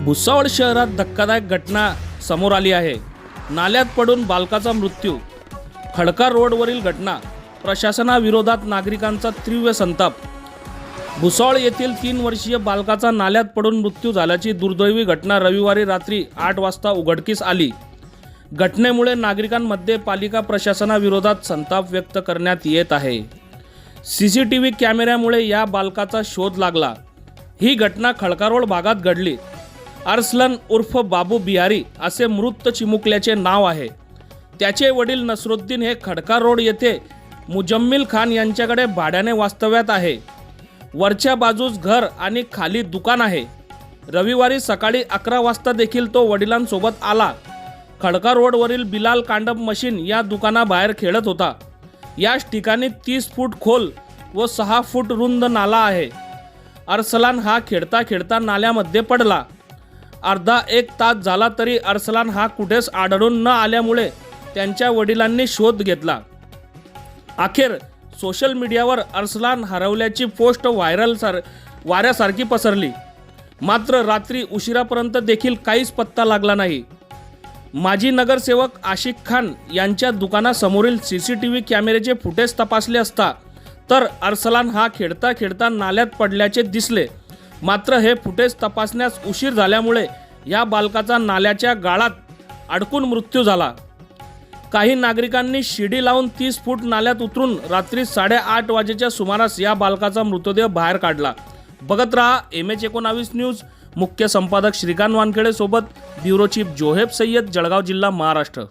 भुसावळ शहरात धक्कादायक घटना समोर आली आहे। नाल्यात पडून बालकाचा मृत्यू। खडका रोडवरील घटना, प्रशासनाविरोधात नागरिकांचा तीव्र संताप। भुसावळ येथील 3 वर्षीय बालकाचा नाल्यात पडून मृत्यू झाल्याची दुर्दैवी घटना रविवारी रात्री 8 वाजता उघडकीस आली। घटनेमुळे नागरिकांमध्ये पालिका प्रशासनाविरोधात संताप व्यक्त करण्यात येत आहे। सीसीटीव्ही कॅमेऱ्यामुळे या बालकाचा शोध लागला। ही घटना खडका रोड भागात घडली। अरसलन उर्फ बाबू बिहारी असे मृत चिमुकल्याचे नाव आहे। त्याचे वडील नसरुद्दीन हे खडका रोड येथे मुजम्मिल खान यांच्याकडे भाड्याने वास्तव्यात आहे। वरच्या बाजूस घर आणि खाली दुकान आहे। रविवारी सकाळी 11 वाजता देखील तो वडिलांसोबत आला। खडका रोडवरील बिलाल कांडप मशीन या दुकानाबाहेर खेळत होता। याच ठिकाणी 30 फूट खोल व 6 फूट रुंद नाला आहे। अरसलान हा खेळता खेळता नाल्यामध्ये पडला। अर्धा 1 तास झाला तरी अरसलान हा कुठेच आढळून न आल्यामुळे त्यांच्या वडिलांनी शोध घेतला। अखेर सोशल मीडियावर अरसलान हरवल्याची पोस्ट वाऱ्यासारखी पसरली। मात्र रात्री उशिरापर्यंत देखील काहीच पत्ता लागला नाही। माजी नगरसेवक आशिक खान यांच्या दुकानासमोरील सीसीटीव्ही कॅमेऱ्याचे फुटेज तपासले असता तर अरसलान हा खेळता खेळता नाल्यात पडल्याचे दिसले। मात्र हे फुटेज तपासण्यास उशीर झाल्यामुळे या बालकाचा नाल्याच्या गाळात अडकून मृत्यू झाला। काही नागरिकांनी शिडी लावून 30 फूट नाल्यात उतरून रात्री 8:30 वाजेच्या सुमारास या बालकाचा मृतदेह बाहेर काढला। बघत रहा MH19 न्यूज। मुख्य संपादक श्रीकांत वानखेडे सोबत ब्युरो चीफ जोहेब सय्यद, जळगाव जिल्हा, महाराष्ट्र।